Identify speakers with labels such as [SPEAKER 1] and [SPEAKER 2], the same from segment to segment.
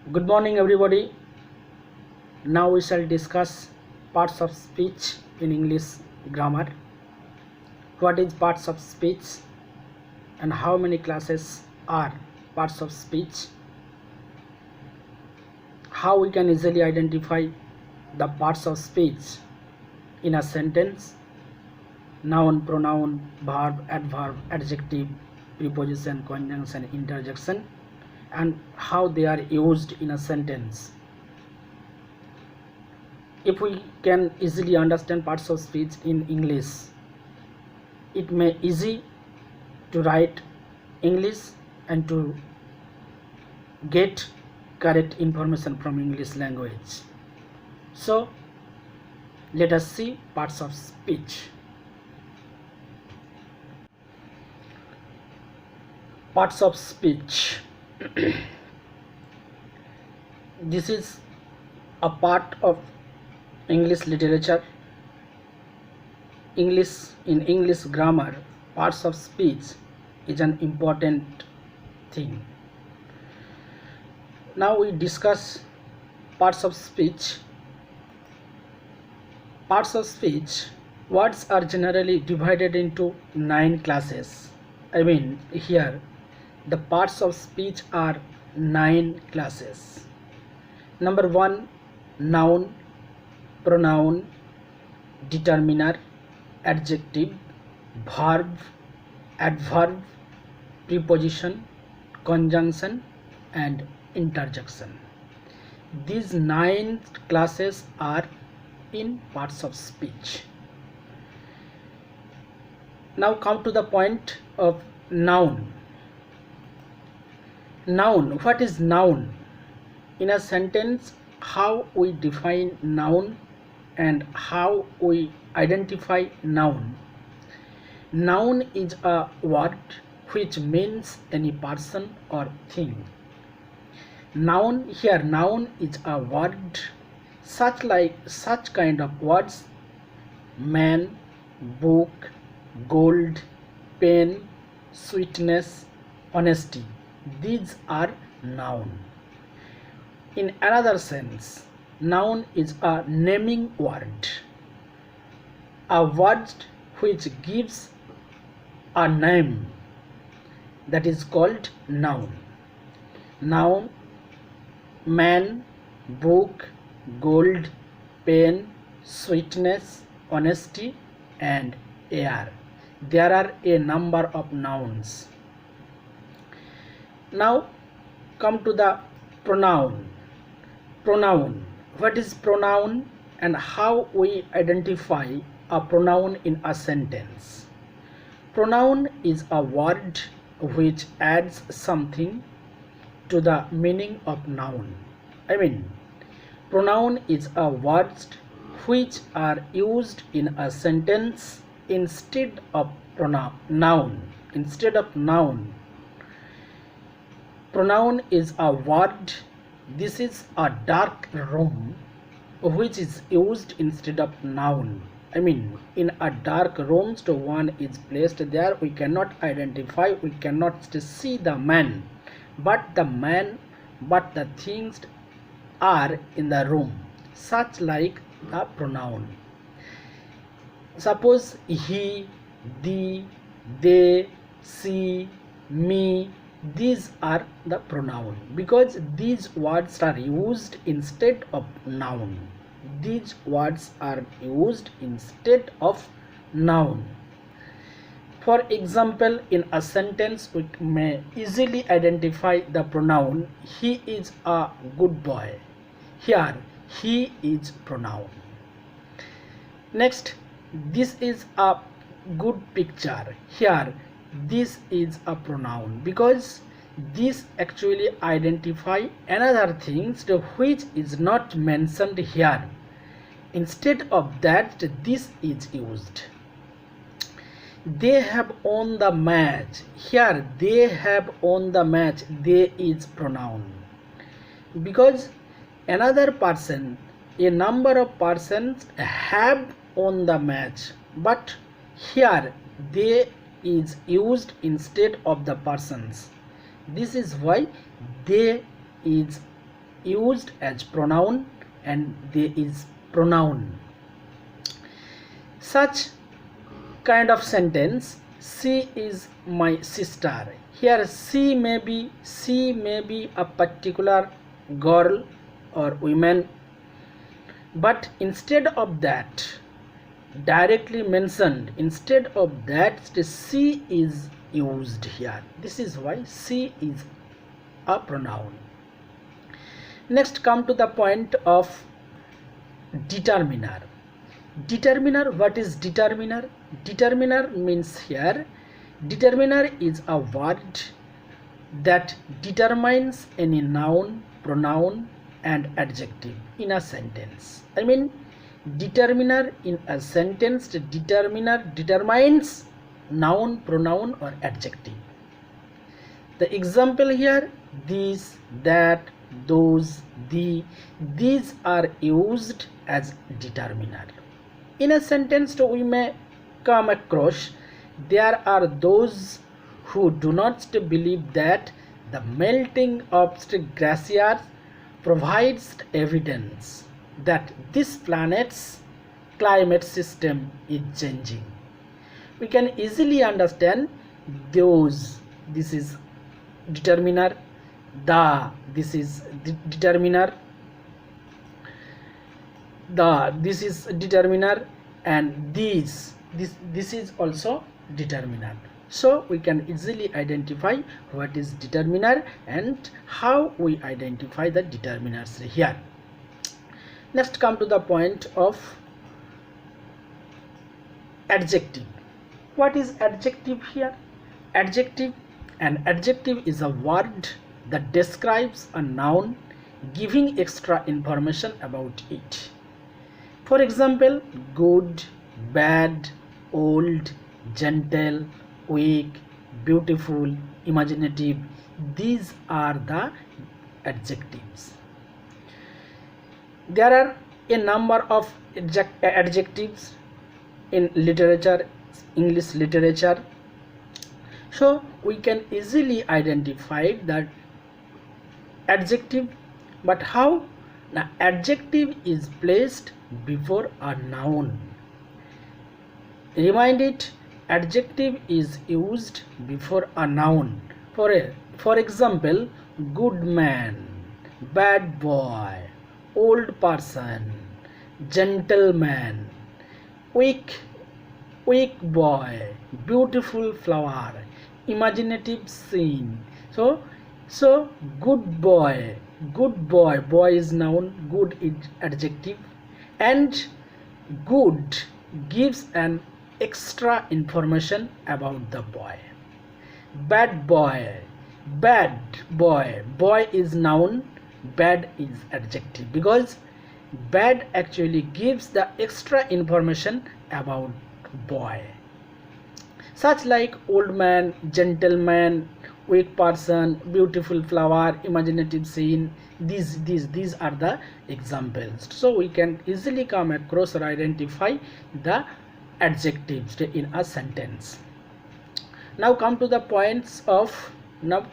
[SPEAKER 1] Good morning, everybody. Now we shall discuss parts of speech in English grammar. What is parts of speech and how many classes are parts of speech? How we can easily identify the parts of speech in a sentence: noun, pronoun, verb, adverb, adjective, preposition, conjunction, interjection, and how they are used in a sentence. If we can easily understand parts of speech in English, it may easy to write English and to get correct information from English language. So let us see parts of speech. Parts of speech. This is a part of English literature. In English grammar, parts of speech is an important thing. Now we discuss parts of speech. Parts of speech, words are generally divided into 9 classes. Here the parts of speech are 9 classes. Number 1, noun, pronoun, determiner, adjective, verb, adverb, preposition, conjunction, and interjection. These 9 classes are in parts of speech. Now come to the point of noun. Noun. What is noun? In a sentence, how we define noun and how we identify noun. Noun is a word which means any person or thing. Noun is a word such kind of words: man, book, gold, pen, sweetness, honesty. These are noun. In another sense, noun is a naming word, a word which gives a name, that is called noun. Noun: man, book, gold, pen, sweetness, honesty, and air. There are a number of nouns. Now come to the pronoun. Pronoun. What is pronoun and how we identify a pronoun in a sentence? Pronoun is a word which adds something to the meaning of noun. Pronoun is a word which are used in a sentence instead of noun. Pronoun is a word. This is a dark room which is used instead of noun. In a dark room, so one is placed there. We cannot identify, we cannot see the man, but the things are in the room, such like the pronoun. Suppose he, thee, they, she, me. These are the pronoun because these words are used instead of noun. These words are used instead of noun. For example, in a sentence we may easily identify the pronoun: he is a good boy. Here he is pronoun. Next, this is a good picture. Here this is a pronoun because this actually identify another things which is not mentioned here. Instead of that, this is used. They have won the match. Here they have won the match. They is pronoun because another person, a number of persons have won the match, but here they is used instead of the persons. This is why they is used as pronoun, and there is pronoun. Such kind of sentence, she is my sister. Here she may be a particular girl or woman, but instead of that directly mentioned, instead of that she is used here. This is why she is a pronoun. Next, come to the point of determiner. Determiner, what is determiner? Determiner means here, determiner is a word that determines any noun, pronoun and adjective in a sentence. I mean, determiner in a sentence, determiner determines noun, pronoun or adjective. The example here, these, that, those, these are used as determiner. In a sentence we may come across, there are those who do not believe that the melting of glaciers provides evidence that this planet's climate system is changing. We can easily understand those, this is determiner, the, this is determiner, the, this is determiner, and this is also determiner. So we can easily identify what is determiner and how we identify the determiners here. Next, come to the point of adjective. What is adjective here? Adjective, an adjective is a word that describes a noun, giving extra information about it. For example, good, bad, old, gentle, weak, beautiful, imaginative, these are the adjectives. There are a number of adjectives in literature, English literature, so we can easily identify that adjective. But how? Now, adjective is placed before a noun. Remind it, adjective is used before a noun. For example, good man, bad boy, old person, gentleman, weak boy, beautiful flower, imaginative scene. So good boy, boy is noun, good is adjective, and good gives an extra information about the boy. Bad boy, boy is noun, bad is adjective, because bad actually gives the extra information about boy. Such like old man, gentleman, weak person, beautiful flower, imaginative scene, these are the examples. So we can easily come across or identify the adjectives in a sentence. Now come to the points of verb.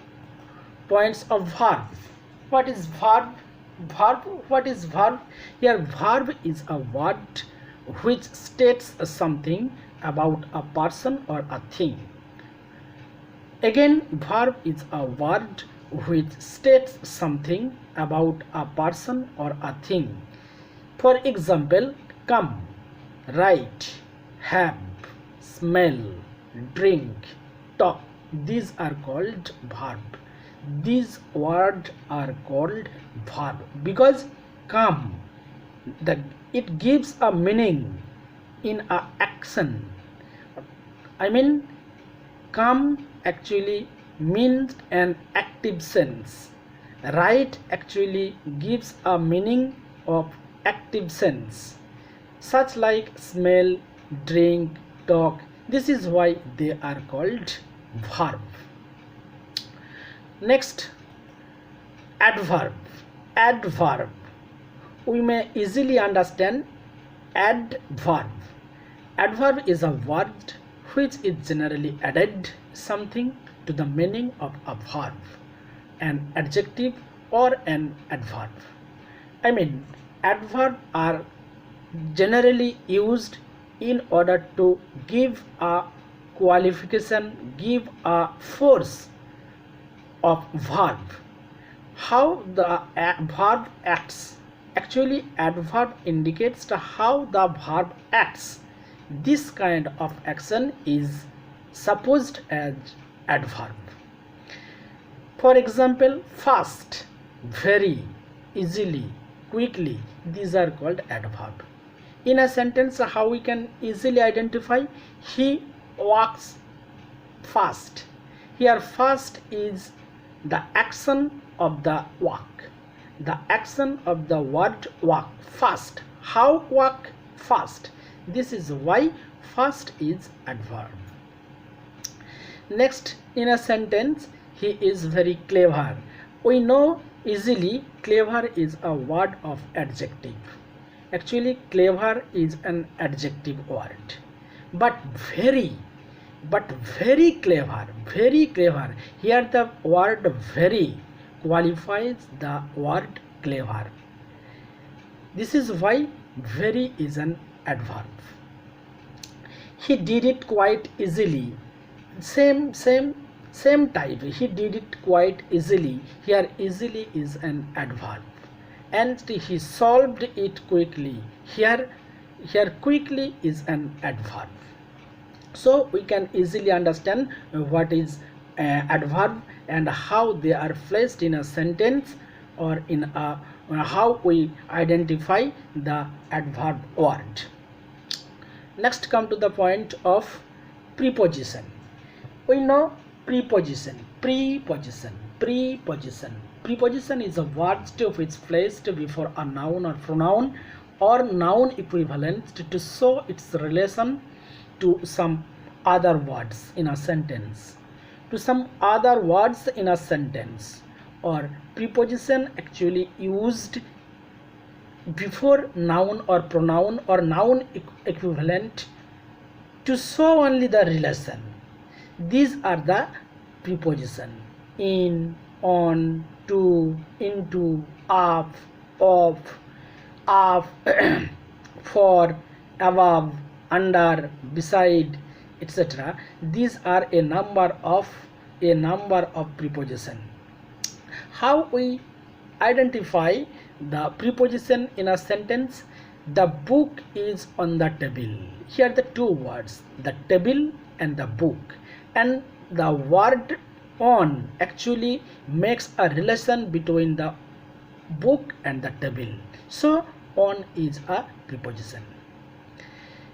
[SPEAKER 1] What is verb? What is verb? Here, verb is a word which states something about a person or a thing. Again, verb is a word which states something about a person or a thing. For example, come, write, have, smell, drink, talk. These are called verb. These words are called verb because come, it gives a meaning in a action. I mean, come actually means an active sense. Write actually gives a meaning of active sense, such like smell, drink, talk. This is why they are called verb. Next, adverb. Adverb, we may easily understand adverb. Adverb is a word which is generally added something to the meaning of a verb. An adjective or an adverb. I mean, adverbs are generally used in order to give a qualification, give a force of verb. How the verb acts. Actually, adverb indicates how the verb acts. This kind of action is supposed as adverb. For example, fast, very, easily, quickly, these are called adverb. In a sentence, how we can easily identify? He walks fast. Here fast is the action of the walk. The action of the word walk, fast. How walk? Fast. This is why fast is adverb. Next, in a sentence, he is very clever. We know easily clever is a word of adjective. Actually, clever is an adjective word. But very clever, very clever. Here the word very qualifies the word clever. This is why very is an adverb. He did it quite easily. Same type. He did it quite easily. Here easily is an adverb. And he solved it quickly. Here quickly is an adverb. So we can easily understand what is adverb and how they are placed in a sentence, or in a how we identify the adverb word. Next, come to the point of preposition. We know preposition is a word which is placed before a noun or pronoun or noun equivalent to show its relation to some other words in a sentence. Or preposition actually used before noun or pronoun or noun equivalent to show only the relation. These are the preposition: in, on, to, into, of, for, above, under, beside, etc. These are a number of preposition. How we identify the preposition in a sentence? The book is on the table. Here the two words, the table and the book, and the word on actually makes a relation between the book and the table. So on is a preposition.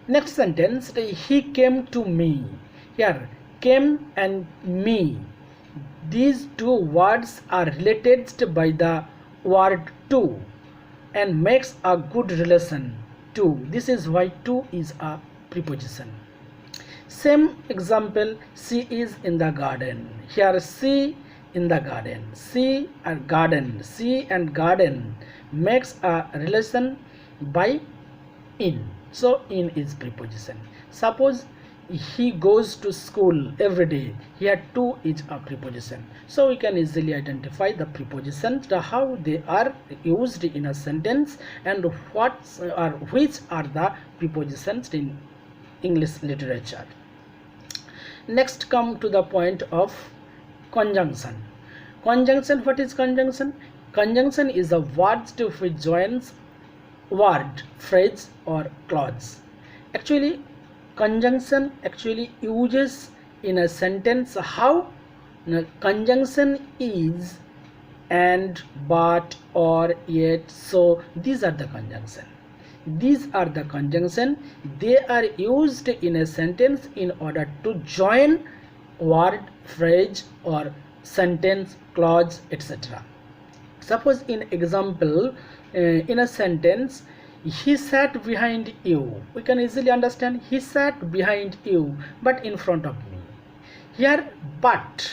[SPEAKER 1] Next sentence, he came to me. Here came and me, these two words are related by the word to and makes a good relation to. This is why to is a preposition. Same example, she is in the garden. Here she in the garden, she and garden makes a relation by in. So in is preposition. Suppose he goes to school every day. Here to is a preposition. So we can easily identify the prepositions, how they are used in a sentence, and which are the prepositions in English literature. Next, come to the point of conjunction. Conjunction, what is conjunction? Conjunction is a word which joins word, phrase or clause. Actually, conjunction actually uses in a sentence. How? Conjunction is and, but, or, yet, so. These are the conjunction. They are used in a sentence in order to join word, phrase or sentence, clause, etc. Suppose in example, in a sentence, he sat behind you. We can easily understand he sat behind you but in front of me. Here but,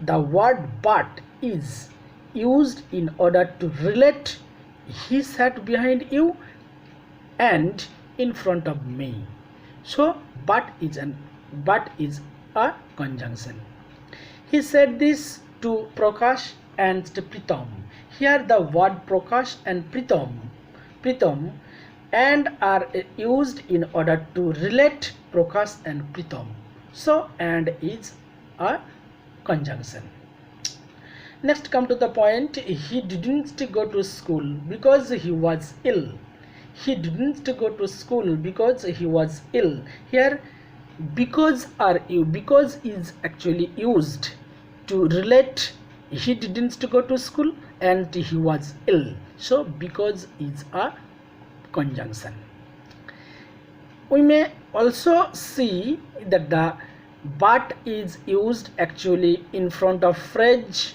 [SPEAKER 1] the word but is used in order to relate he sat behind you and in front of me. So but is a conjunction. He said this to Prakash and to Pritam. Here the word Prakash and Pritam and are used in order to relate Prakash and Pritam. So and is a conjunction. Next come to the point, he didn't go to school because he was ill. He didn't go to school because he was ill. Here because is actually used to relate he didn't go to school and he was ill. So because is a conjunction. We may also see that the but is used actually in front of phrase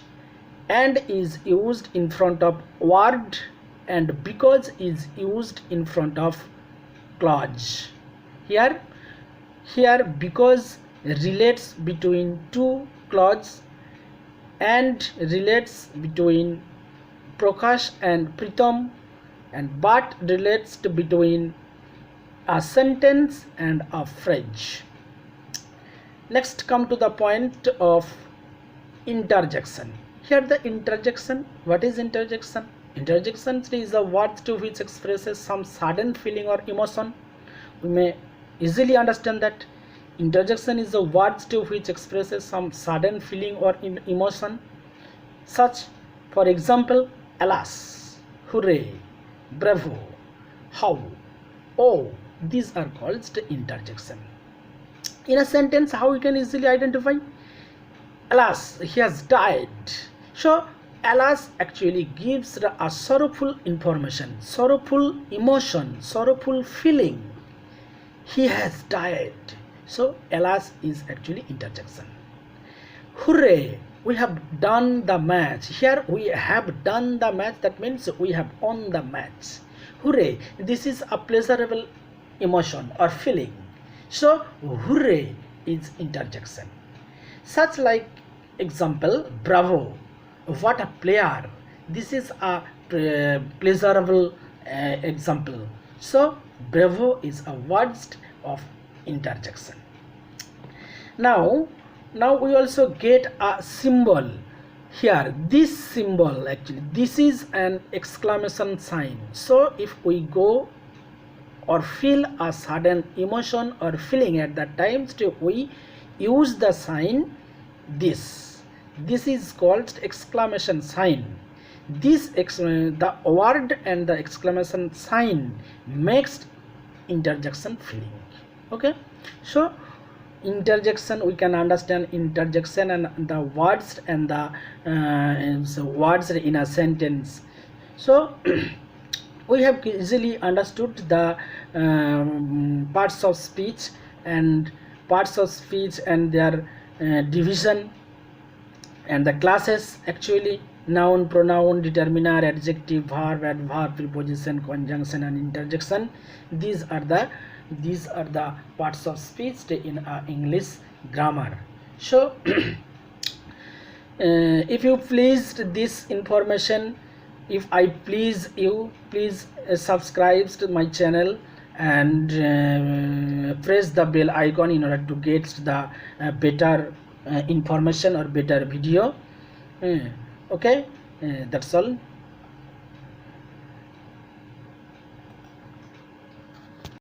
[SPEAKER 1] and is used in front of word, and because is used in front of clause. Here because relates between two clauses and relates between Prakash and Pritam, and but relates between a sentence and a phrase. Next come to the point of interjection. Here the interjection, what is interjection? Interjection is a word to which expresses some sudden feeling or emotion. We may easily understand that interjection is a word to which expresses some sudden feeling or emotion, such for example alas, hooray, bravo, how, oh. These are called interjection. In a sentence, how we can easily identify? Alas, he has died. So alas actually gives a sorrowful information, sorrowful emotion, sorrowful feeling. He has died. So alas is actually interjection. Hooray, we have done the match. Here we have done the match, that means we have won the match. Hooray, this is a pleasurable emotion or feeling. So hooray is interjection. Such like example, bravo, what a player. This is a pleasurable example. So bravo is a word of interjection. Now we also get a symbol. Here this symbol, actually this is an exclamation sign. So if we go or feel a sudden emotion or feeling at that time, we use the sign this is called exclamation sign. The word and the exclamation sign makes interjection feeling. Okay, so interjection, we can understand interjection and the words and the words in a sentence. So we have easily understood the parts of speech and their division and the classes, actually noun, pronoun, determiner, adjective, verb, adverb, preposition, conjunction and interjection. These are the parts of speech in English grammar. So if you pleased this information, if I please you, please subscribe to my channel and press the bell icon in order to get the better information or better video. Okay, that's all.